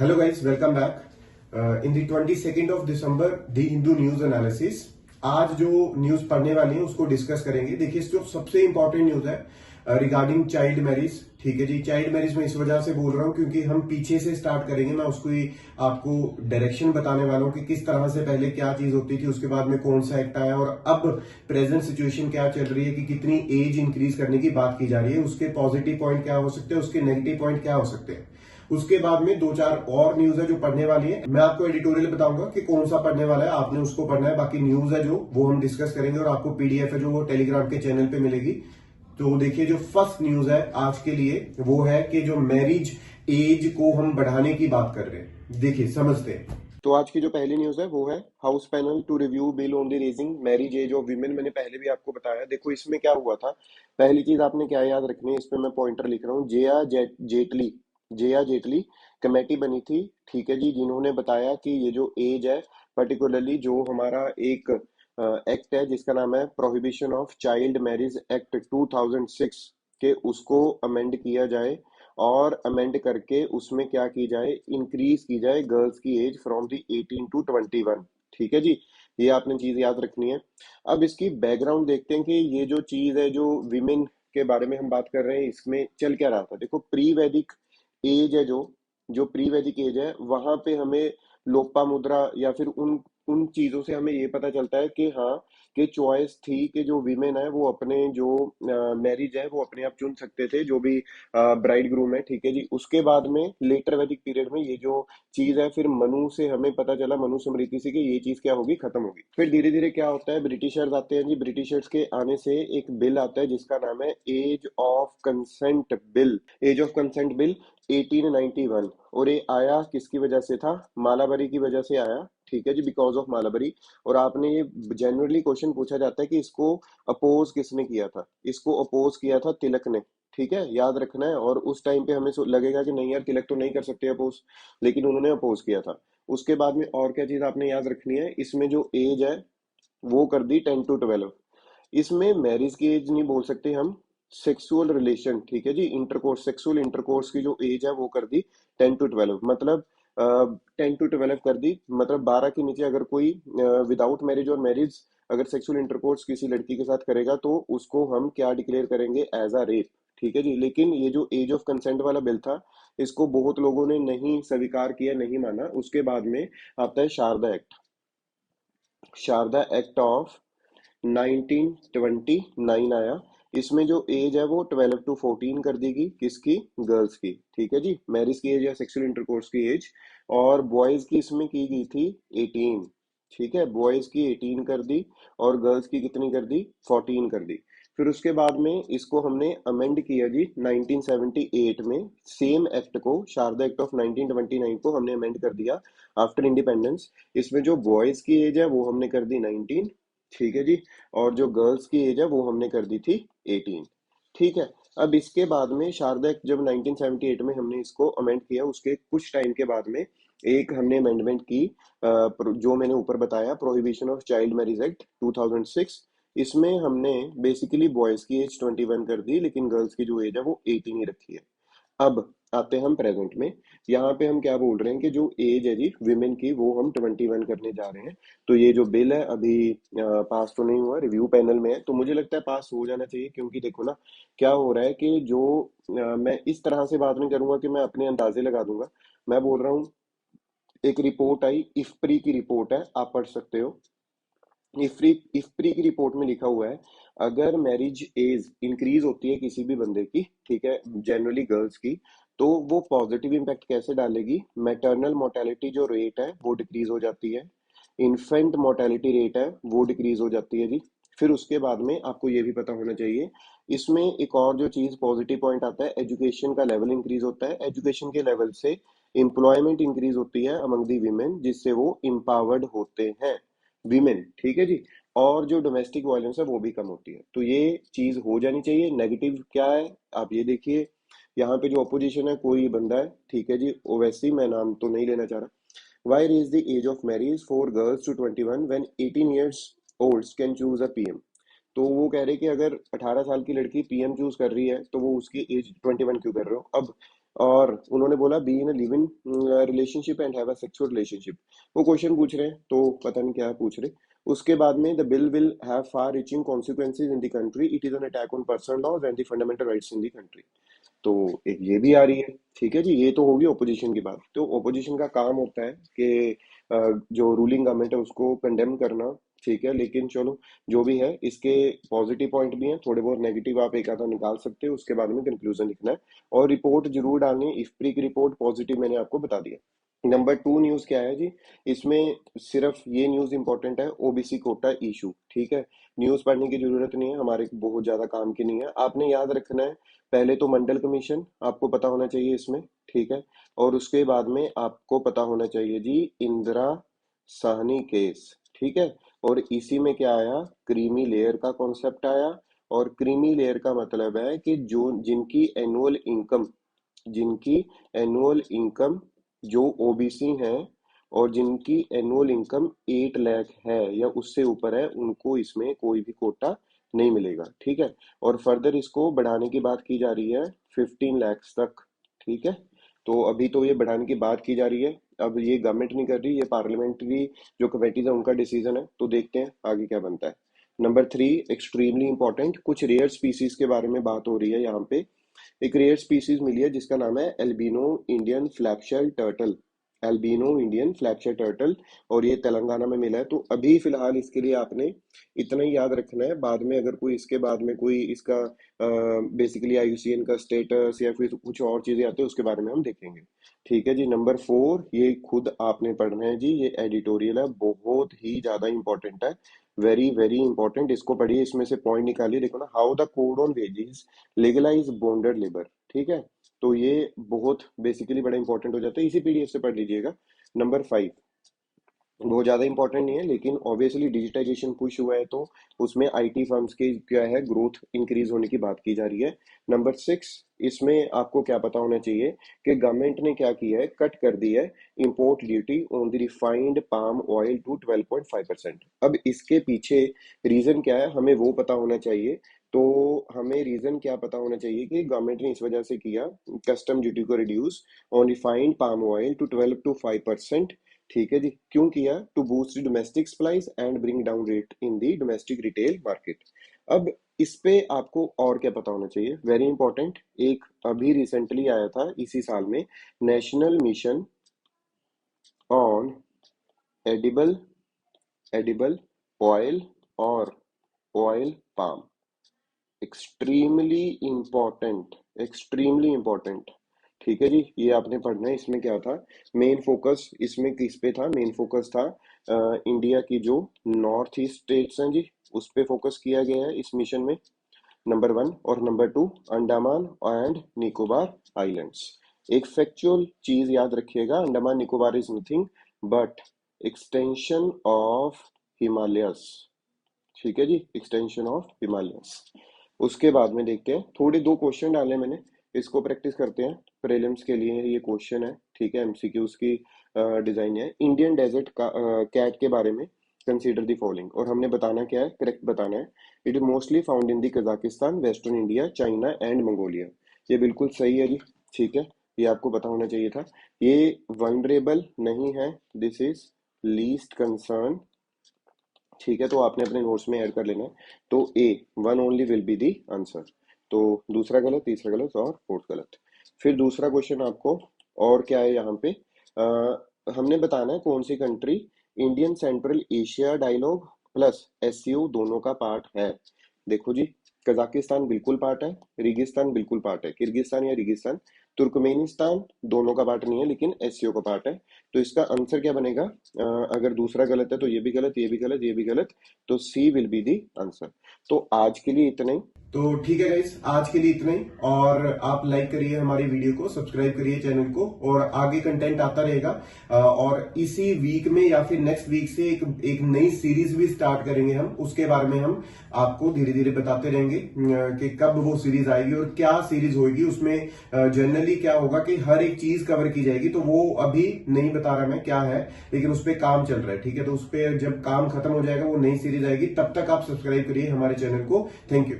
Hello guys, welcome back. In the 22nd of December, the Hindu news analysis. आज जो news पढ़ने वाले हैं उसको डिस्कस करेंगे। देखिए, जो सबसे इंपॉर्टेंट न्यूज है रिगार्डिंग चाइल्ड मैरिज। ठीक है जी, चाइल्ड मैरिज में इस वजह से बोल रहा हूं क्योंकि हम पीछे से स्टार्ट करेंगे। मैं उसको ही आपको डायरेक्शन बताने वाला हूं कि किस तरह से पहले क्या चीज होती थी, उसके बाद में कौन सा एक्ट आया और अब प्रेजेंट सिचुएशन क्या चल रही है कि कितनी एज इंक्रीज करने की बात की जा रही है, उसके पॉजिटिव पॉइंट क्या हो सकते हैं, उसके नेगेटिव पॉइंट क्या हो सकते हैं। उसके बाद में दो चार और न्यूज है जो पढ़ने वाली है। मैं आपको एडिटोरियल बताऊंगा कि कौन सा पढ़ने वाला है, आपने उसको पढ़ना है। बाकी न्यूज है जो वो हम डिस्कस करेंगे और आपको पीडीएफ है जो वो टेलीग्राम के चैनल पे मिलेगी। तो देखिए, जो फर्स्ट न्यूज है आज के लिए वो है कि जो मैरिज एज को हम बढ़ाने की बात कर रहे हैं। देखिए, समझते हैं। तो आज की जो पहली न्यूज है वो है house panel to review bill on the raising marriage age of women. मैंने पहले भी आपको बताया। देखो, इसमें क्या हुआ था। पहली चीज आपने क्या याद रखनी है, इसमें मैं पॉइंटर लिख रहा हूँ। जेया जेटली कमेटी बनी थी, ठीक है जी, जिन्होंने बताया कि ये जो एज है, पर्टिकुलरली जो हमारा एक एक्ट है जिसका नाम है prohibition of child marriage act 2006 के, उसको अमेंड किया जाए और अमेंड करके उसमें क्या की जाए, इंक्रीज की जाए गर्ल्स की एज फ्रॉम दी 18 टू 21। ठीक है जी, ये आपने चीज याद रखनी है। अब इसकी बैकग्राउंड देखते हैं कि ये जो चीज है, जो विमेन के बारे में हम बात कर रहे हैं, इसमें चल क्या रहा था। देखो, प्री वैदिक एज है, जो जो प्री वैदिक एज है, वहां पे हमें लोपा मुद्रा या फिर उन उन चीजों से हमें ये पता चलता है कि हाँ, कि चॉइस थी कि जो विमेन है वो अपने जो मैरिज है वो अपने आप चुन सकते थे, जो भी ब्राइड ग्रूम है। ठीक है जी, उसके बाद में लेटर वैदिक पीरियड में ये जो चीज है, फिर मनु से हमें पता चला, मनु स्मृति से, कि ये चीज क्या होगी, खत्म होगी। फिर धीरे धीरे क्या होता है, ब्रिटिशर्स आते हैं जी। ब्रिटिशर्स के आने से एक बिल आता है जिसका नाम है age of consent bill. Age of consent bill 1891। और ये आया किसकी वजह से था, मालाबरी की वजह से आया। ठीक है जी, बिकॉज ऑफ मालाबरी। और आपने ये जनरली क्वेश्चन पूछा जाता है कि इसको अपोज किसने किया था। इसको अपोज किया था तिलक ने। ठीक है, याद रखना है। और उस टाइम पे हमें लगेगा कि नहीं यार, तिलक तो नहीं कर सकते अपोज, लेकिन उन्होंने अपोज किया था। उसके बाद में और क्या चीज आपने याद रखनी है, इसमें जो एज है वो कर दी 10 to 12। इसमें मैरिज की एज नहीं बोल सकते हम, सेक्सुअल रिलेशन, ठीक है जी, इंटरकोर्स, सेक्सुअल इंटरकोर्स की जो एज है वो कर दी 10 to 12। मतलब 10 to 12 कर दी, मतलब 12 के नीचे अगर कोई विदाउट मैरिज और मैरिज अगर सेक्सुअल इंटरकोर्स किसी लड़की के साथ करेगा तो उसको हम क्या डिक्लेयर करेंगे, एज अ रेप। ठीक है जी, लेकिन ये जो एज ऑफ कंसेंट वाला बिल था, इसको बहुत लोगों ने नहीं स्वीकार किया, नहीं माना। उसके बाद में आता है Sharda act. Sharda act of 1929 आया। इसमें जो एज है वो 12 to 14 कर देगी, किसकी, गर्ल्स की। ठीक है जी, मैरिज की एज या सेक्सुअल इंटरकोर्स की एज। और बॉयज की इसमें की गई थी 18। ठीक है, बॉयज की 18 कर दी और गर्ल्स की कितनी कर दी, 14 कर दी। फिर उसके बाद में इसको हमने अमेंड किया जी 1978 में। सेम एक्ट को, शारदा एक्ट ऑफ 1929 को हमने अमेंड कर दिया आफ्टर इंडिपेंडेंस। इसमें जो बॉयज की एज है वो हमने कर दी 19। ठीक है जी, और जो गर्ल्स की एज है वो हमने कर दी थी 18। ठीक है, अब इसके बाद में शारदा एक्ट जब 1978 में हमने इसको अमेंड किया, उसके कुछ टाइम के बाद में एक हमने अमेंडमेंट की, जो मैंने ऊपर बताया, prohibition of child marriage act 2006। इसमें हमने बेसिकली बॉयज की एज 21 कर दी, लेकिन गर्ल्स की जो एज है वो 18 ही रखी है। अब आते हैं हम प्रेजेंट में। यहाँ पे हम क्या बोल रहे हैं कि जो एज है जी विमेन की, वो हम 21 करने जा रहे हैं। तो ये जो बिल है अभी पास तो नहीं हुआ, रिव्यू पैनल में है, तो मुझे लगता है पास हो जाना चाहिए। क्योंकि देखो ना, क्या हो रहा है कि जो मैं इस तरह से बात नहीं करूंगा कि मैं अपने अंदाजे लगा दूंगा। मैं बोल रहा हूँ, एक रिपोर्ट आई, इफ्प्री की रिपोर्ट है, आप पढ़ सकते हो। इफ्प्री की रिपोर्ट में लिखा हुआ है, अगर मैरिज एज इंक्रीज होती है किसी भी बंदे की, ठीक है, जनरली गर्ल्स की, तो वो पॉजिटिव इम्पैक्ट कैसे डालेगी। मैटरनल मोर्टेलिटी जो रेट है वो डिक्रीज हो जाती है, इन्फेंट मोर्टेलिटी रेट है वो डिक्रीज हो जाती है जी। फिर उसके बाद में आपको ये भी पता होना चाहिए, इसमें एक और जो चीज पॉजिटिव पॉइंट आता है, एजुकेशन का लेवल इंक्रीज होता है। एजुकेशन के लेवल से एम्प्लॉयमेंट इंक्रीज होती है अमंग दी वीमेन, जिससे वो इम्पावर्ड होते हैं वीमेन। ठीक है जी, और जो डोमेस्टिक वायलेंस है वो भी कम होती है। तो ये चीज हो जानी चाहिए। नेगेटिव क्या है, आप ये देखिए, यहाँ पे जो अपोजिशन है कोई बंदा है, ठीक है जी, ओवैसी, मैं नाम तो नहीं लेना चाह रहा। Why raise the age of marriage for girls to 21 when 18 years old can choose a PM. तो वो कह रहे कि अगर 18 साल की लड़की पीएम चूज कर रही है तो वो उसकी एज 21 क्यों कर रहे हो। अब और उन्होंने बोला be in living relationship and have a sexual relationship. वो क्वेश्चन पूछ रहे हैं तो पता नहीं क्या पूछ रहे। उसके बाद में the bill will have far reaching consequences in the country, it is an attack on personal laws and the fundamental rights in the country. तो एक ये भी आ रही है। ठीक है जी, ये तो होगी ओपोजिशन की बात। तो ओपोजिशन का काम होता है कि जो रूलिंग गवर्नमेंट है उसको कंडेम करना। ठीक है, लेकिन चलो जो भी है, इसके पॉजिटिव पॉइंट भी हैं, थोड़े बहुत नेगेटिव आप एक आधा निकाल सकते हो, उसके बाद में कंक्लूजन लिखना है और रिपोर्ट जरूर डालनी है। इफ्प्री की रिपोर्ट पॉजिटिव मैंने आपको बता दिया। नंबर 2 न्यूज क्या है जी, इसमें सिर्फ ये न्यूज इंपॉर्टेंट है, ओबीसी कोटा इशू। ठीक है, न्यूज पढ़ने की जरूरत नहीं है, हमारे बहुत ज्यादा काम की नहीं है। आपने याद रखना है, पहले तो मंडल कमीशन आपको पता होना चाहिए इसमें। ठीक है, और उसके बाद में आपको पता होना चाहिए जी इंदिरा साहनी केस। ठीक है, और इसी में क्या आया, क्रीमी लेयर का कॉन्सेप्ट आया। और क्रीमी लेयर का मतलब है कि जो जिनकी एनुअल इनकम जो ओबीसी हैं और जिनकी एनुअल इनकम 8 लाख है या उससे ऊपर है, उनको इसमें कोई भी कोटा नहीं मिलेगा। ठीक है, और फर्दर इसको बढ़ाने की बात की जा रही है 15 लाख तक। ठीक है, तो अभी तो ये बढ़ाने की बात की जा रही है, अब ये गवर्नमेंट नहीं कर रही, ये पार्लियामेंट्री जो कमेटीज है उनका डिसीजन है। तो देखते हैं आगे क्या बनता है। नंबर 3 एक्सट्रीमली इंपॉर्टेंट, कुछ रेयर स्पीसीज के बारे में बात हो रही है यहाँ पे। एक रेयर स्पीसीज मिली है जिसका नाम है albino Indian flapshell turtle. Albino Indian flapshell turtle, और ये तेलंगाना में मिला है। तो अभी फिलहाल इसके लिए आपने इतना ही याद रखना है, बाद में अगर कोई इसके बाद में कोई इसका बेसिकली आईयूसीएन का स्टेटस या फिर कुछ और चीजें आती है उसके बारे में हम देखेंगे। ठीक है जी, नंबर 4 ये खुद आपने पढ़ना है जी, ये एडिटोरियल है, बहुत ही ज्यादा इंपॉर्टेंट है, वेरी वेरी इंपॉर्टेंट। इसको पढ़िए, इसमें से पॉइंट निकालिए। देखो ना, how the code on wages legalise bonded labour. ठीक है, तो ये बहुत बेसिकली बड़ा इंपॉर्टेंट हो जाता है, इसी पीडीएफ से पढ़ लीजिएगा। नंबर 5 बहुत ज्यादा इंपॉर्टेंट नहीं है, लेकिन ऑब्वियसली डिजिटाइजेशन पुश हुआ है तो उसमें आईटी फर्म्स की क्या है ग्रोथ इंक्रीज होने की बात की जा रही है। नंबर 6 इसमें आपको क्या पता होना चाहिए कि गवर्नमेंट ने क्या किया है, कट कर दी है import duty on the refined palm oil to 12.5%। अब इसके पीछे रीजन क्या है हमें वो पता होना चाहिए। तो हमें रीजन क्या पता होना चाहिए कि गवर्नमेंट ने इस वजह से किया कस्टम ड्यूटी को reduce on refined palm oil to 12 to 5%। ठीक है जी, क्यों किया, to boost domestic supplies and bring down rate in the domestic retail market. अब इस पे आपको और क्या पता होना चाहिए, वेरी इंपॉर्टेंट, एक अभी रिसेंटली आया था इसी साल में, national mission on edible edible oil और oil palm. Extremely important, extremely important. ठीक है जी, ये आपने पढ़ना है। इसमें क्या था, मेन फोकस इसमें किस पे था, मेन फोकस था इंडिया की जो नॉर्थ ईस्ट स्टेट्स हैं जी, उस पे फोकस किया गया है इस मिशन में, नंबर 1। और number 2 Andaman and Nicobar islands. एक फैक्चुअल चीज याद रखिएगा, Andaman Nicobar is nothing but extension of Himalayas. ठीक है जी, एक्सटेंशन ऑफ हिमालयस। उसके बाद में देखते हैं, थोड़े दो क्वेश्चन डाले मैंने, इसको प्रैक्टिस करते हैं, प्रीलिम्स के लिए ये क्वेश्चन है। ठीक है, एमसीक्यूज की डिजाइन है। इंडियन डेजर्ट का कैट के बारे में कंसीडर द फॉलोइंग, और हमने बताना क्या है, करेक्ट बताना है। It is mostly found in the Kazakhstan, western India, China and Mongolia. ये बिल्कुल सही है जी। ठीक है, ये आपको पता होना चाहिए था। ये वनरेबल नहीं है, दिस इज लीस्ट कंसर्न। ठीक है, तो आपने अपने नोट्स में ऐड कर लेना है। तो A one only will be the answer. तो दूसरा गलत, तीसरा गलत और फोर्थ गलत। फिर दूसरा क्वेश्चन आपको और क्या है यहाँ पे, हमने बताना है कौन सी country Indian Central Asia dialogue plus SCO दोनों का पार्ट है। देखो जी, कजाकिस्तान बिल्कुल पार्ट है, रेगिस्तान बिल्कुल पार्ट है, किर्गिस्तान या रेगिस्तान, तुर्कमेनिस्तान दोनों का पार्ट नहीं है लेकिन एससीओ का पार्ट है। तो इसका आंसर क्या बनेगा, अगर दूसरा गलत है तो ये भी गलत, ये भी गलत, ये भी गलत, तो सी विल बी दी आंसर। तो आज के लिए इतना ही। तो ठीक है गाइस, आज के लिए इतना ही। और आप लाइक करिए हमारी वीडियो को, सब्सक्राइब करिए चैनल को, और आगे कंटेंट आता रहेगा। और इसी वीक में या फिर नेक्स्ट वीक से एक नई सीरीज भी स्टार्ट करेंगे हम, उसके बारे में हम आपको धीरे धीरे बताते रहेंगे कि कब वो सीरीज आएगी और क्या सीरीज होगी। उसमें जनरली क्या होगा कि हर एक चीज कवर की जाएगी, तो वो अभी नहीं बता रहा मैं क्या है, लेकिन उस पर काम चल रहा है। ठीक है, तो उस पर जब काम खत्म हो जाएगा वो नई सीरीज आएगी, तब तक आप सब्सक्राइब करिए हमारे चैनल को। Thank you.